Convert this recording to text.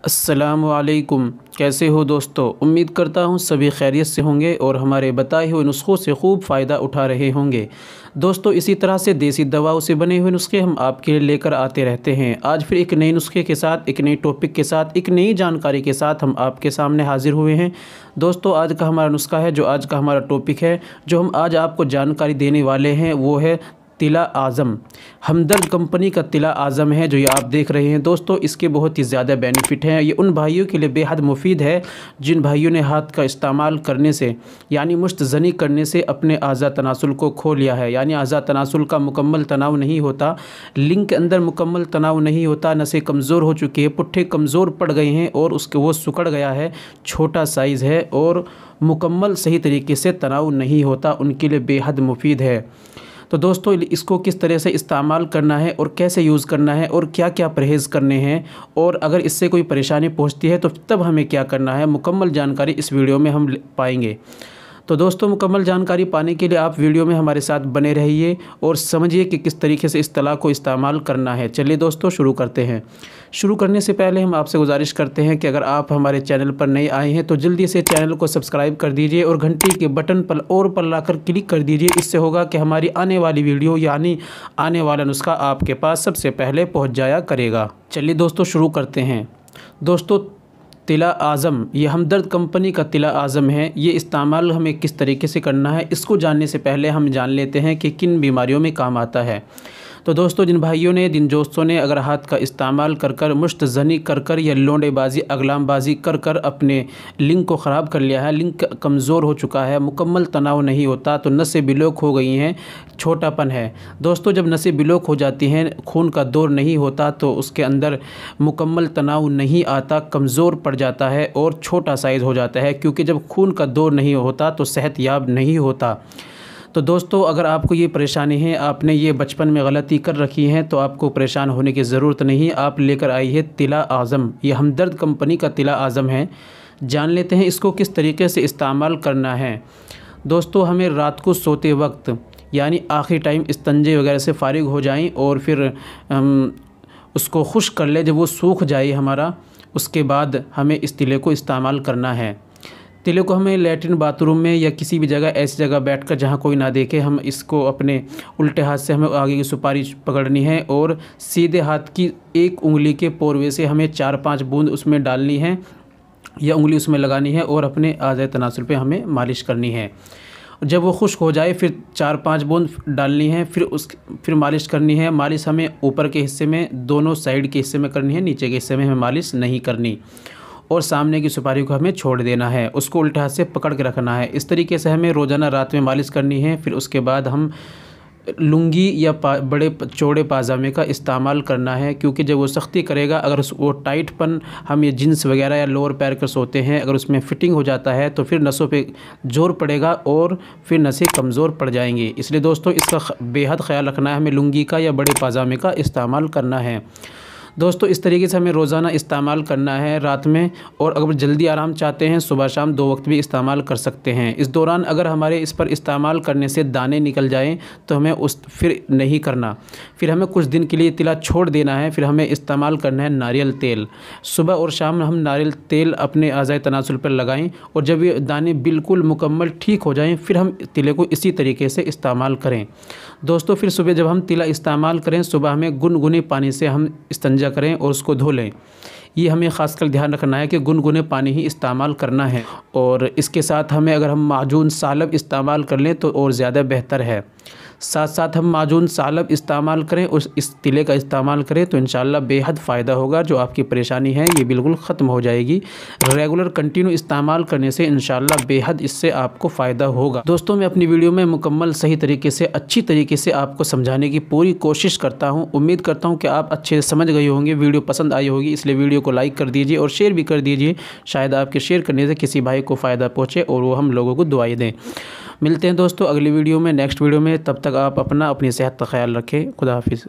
अस्सलामुअलैकुम। कैसे हो दोस्तों? उम्मीद करता हूँ सभी खैरियत से होंगे और हमारे बताए हुए नुस्ख़ों से खूब फ़ायदा उठा रहे होंगे। दोस्तों, इसी तरह से देसी दवाओं से बने हुए नुस्खे हम आपके लिए लेकर आते रहते हैं। आज फिर एक नए नुस्खे के साथ, एक नई टॉपिक के साथ, एक नई जानकारी के साथ हम आपके सामने हाजिर हुए हैं। दोस्तों, आज का हमारा नुस्खा है, जो आज का हमारा टॉपिक है, जो हम आज आपको जानकारी देने वाले हैं, वो है तिला आज़म। हमदर्द कंपनी का तिला आज़म है जो ये आप देख रहे हैं। दोस्तों, इसके बहुत ही ज़्यादा बेनिफिट हैं। ये उन भाइयों के लिए बेहद मुफीद है जिन भाइयों ने हाथ का इस्तेमाल करने से, यानी मुश्तज़नी करने से अपने आज़ा तनासुल को खो लिया है। यानी आज़ा तनासुल का मुकम्मल तनाव नहीं होता, लिंग के अंदर मुकम्मल तनाव नहीं होता, नसें कमज़ोर हो चुकी है, पुट्ठे कमज़ोर पड़ गए हैं और उसके वो सिकुड़ गया है, छोटा साइज़ है और मुकम्मल सही तरीके से तनाव नहीं होता, उनके लिए बेहद मुफीद है। तो दोस्तों, इसको किस तरह से इस्तेमाल करना है और कैसे यूज़ करना है और क्या क्या परहेज़ करने हैं, और अगर इससे कोई परेशानी पहुंचती है तो तब हमें क्या करना है, मुकम्मल जानकारी इस वीडियो में हम पाएंगे। तो दोस्तों, मुकम्मल जानकारी पाने के लिए आप वीडियो में हमारे साथ बने रहिए और समझिए कि किस तरीके से इस तला को इस्तेमाल करना है। चलिए दोस्तों, शुरू करते हैं। शुरू करने से पहले हम आपसे गुजारिश करते हैं कि अगर आप हमारे चैनल पर नए आए हैं तो जल्दी से चैनल को सब्सक्राइब कर दीजिए और घंटी के बटन पर लाकर क्लिक कर दीजिए। इससे होगा कि हमारी आने वाली वीडियो यानी आने वाला नुस्खा आपके पास सबसे पहले पहुँच जाया करेगा। चलिए दोस्तों, शुरू करते हैं। दोस्तों, तिला आज़म, ये हमदर्द कंपनी का तिला आज़म है। ये इस्तेमाल हमें किस तरीके से करना है, इसको जानने से पहले हम जान लेते हैं कि किन बीमारियों में काम आता है। तो दोस्तों, जिन भाइयों ने, जिन दोस्तों ने अगर हाथ का इस्तेमाल कर कर, मुश्तज़नी कर कर या लोंडेबाजी, अगलामबाजी कर कर अपने लिंग को ख़राब कर लिया है, लिंग कमज़ोर हो चुका है, मुकम्मल तनाव नहीं होता, तो नसें ब्लॉक हो गई हैं, छोटापन है। दोस्तों, जब नसें ब्लॉक हो जाती हैं, खून का दौर नहीं होता, तो उसके अंदर मुकम्मल तनाव नहीं आता, कमज़ोर पड़ जाता है और छोटा साइज़ हो जाता है, क्योंकि जब खून का दौर नहीं होता तो सेहतयाब नहीं होता। तो दोस्तों, अगर आपको ये परेशानी है, आपने ये बचपन में गलती कर रखी है, तो आपको परेशान होने की ज़रूरत नहीं। आप लेकर आई है तिला आज़म। ये हमदर्द कंपनी का तिला आज़म है। जान लेते हैं इसको किस तरीके से इस्तेमाल करना है। दोस्तों, हमें रात को सोते वक्त, यानी आखिरी टाइम इस्तंजे वगैरह से फ़ारिग हो जाएं और फिर हम उसको खुश्क कर लें। जब वो सूख जाए हमारा, उसके बाद हमें इस तिले को इस्तेमाल करना है। तिले को हमें लैट्रिन बाथरूम में या किसी भी जगह, ऐसी जगह बैठकर जहाँ कोई ना देखे, हम इसको अपने उल्टे हाथ से हमें आगे की सुपारी पकड़नी है और सीधे हाथ की एक उंगली के पोरवे से हमें 4-5 बूंद उसमें डालनी है या उंगली उसमें लगानी है और अपने आज़ाए तनासुल पे हमें मालिश करनी है। जब वो खुश्क हो जाए फिर 4-5 बूंद डालनी है, फिर मालिश करनी है। मालिश हमें ऊपर के हिस्से में, दोनों साइड के हिस्से में करनी है, नीचे के हिस्से में हमें मालिश नहीं करनी। और सामने की सुपारी को हमें छोड़ देना है, उसको उल्टे हाथ से पकड़ के रखना है। इस तरीके से हमें रोज़ाना रात में मालिश करनी है। फिर उसके बाद हम लुंगी या बड़े चौड़े पाजामे का इस्तेमाल करना है, क्योंकि जब वो सख्ती करेगा, अगर वो टाइटपन, हम ये जीन्स वगैरह या लोअर पैर कर सोते हैं, अगर उसमें फ़िटिंग हो जाता है तो फिर नसों पे ज़ोर पड़ेगा और फिर नसें कमज़ोर पड़ जाएंगी। इसलिए दोस्तों, इसका बेहद ख्याल रखना है। हमें लुंगी का या बड़े पाजामे का इस्तेमाल करना है। दोस्तों, इस तरीके से हमें रोज़ाना इस्तेमाल करना है रात में, और अगर जल्दी आराम चाहते हैं सुबह शाम 2 वक्त भी इस्तेमाल कर सकते हैं। इस दौरान अगर हमारे इस पर इस्तेमाल करने से दाने निकल जाएं तो हमें फिर नहीं करना, फिर हमें कुछ दिन के लिए तिला छोड़ देना है। फिर हमें इस्तेमाल करना है नारियल तेल। सुबह और शाम हम नारियल तेल अपने आज़ाए तनासुल पर लगाएं और जब ये दाने बिल्कुल मुकम्मल ठीक हो जाएं, फिर हम तिले को इसी तरीके से इस्तेमाल करें। दोस्तों, फिर सुबह जब हम तिला इस्तेमाल करें, सुबह हमें गुनगुने पानी से हम इस्तिंजा करें और उसको धो लें। ये हमें ख़ासकर ध्यान रखना है कि गुनगुने पानी ही इस्तेमाल करना है। और इसके साथ हमें, अगर हम माजून सालब इस्तेमाल कर लें तो और ज़्यादा बेहतर है। साथ साथ हम माजून सालब इस्तेमाल करें और इस तिले का इस्तेमाल करें तो इंशाल्लाह बेहद फ़ायदा होगा। जो आपकी परेशानी है ये बिल्कुल ख़त्म हो जाएगी। रेगुलर कंटिन्यू इस्तेमाल करने से इंशाल्लाह बेहद इससे आपको फ़ायदा होगा। दोस्तों, मैं अपनी वीडियो में मुकम्मल सही तरीके से, अच्छी तरीके से आपको समझाने की पूरी कोशिश करता हूँ। उम्मीद करता हूँ कि आप अच्छे से समझ गए होंगे, वीडियो पसंद आई होगी। इसलिए वीडियो को लाइक कर दीजिए और शेयर भी कर दीजिए। शायद आपके शेयर करने से किसी भाई को फ़ायदा पहुँचे और वो हम लोगों को दुआएं दें। मिलते हैं दोस्तों अगली वीडियो में, नेक्स्ट वीडियो में। तब तक आप अपनी सेहत का ख्याल रखें। खुदा हाफिज़।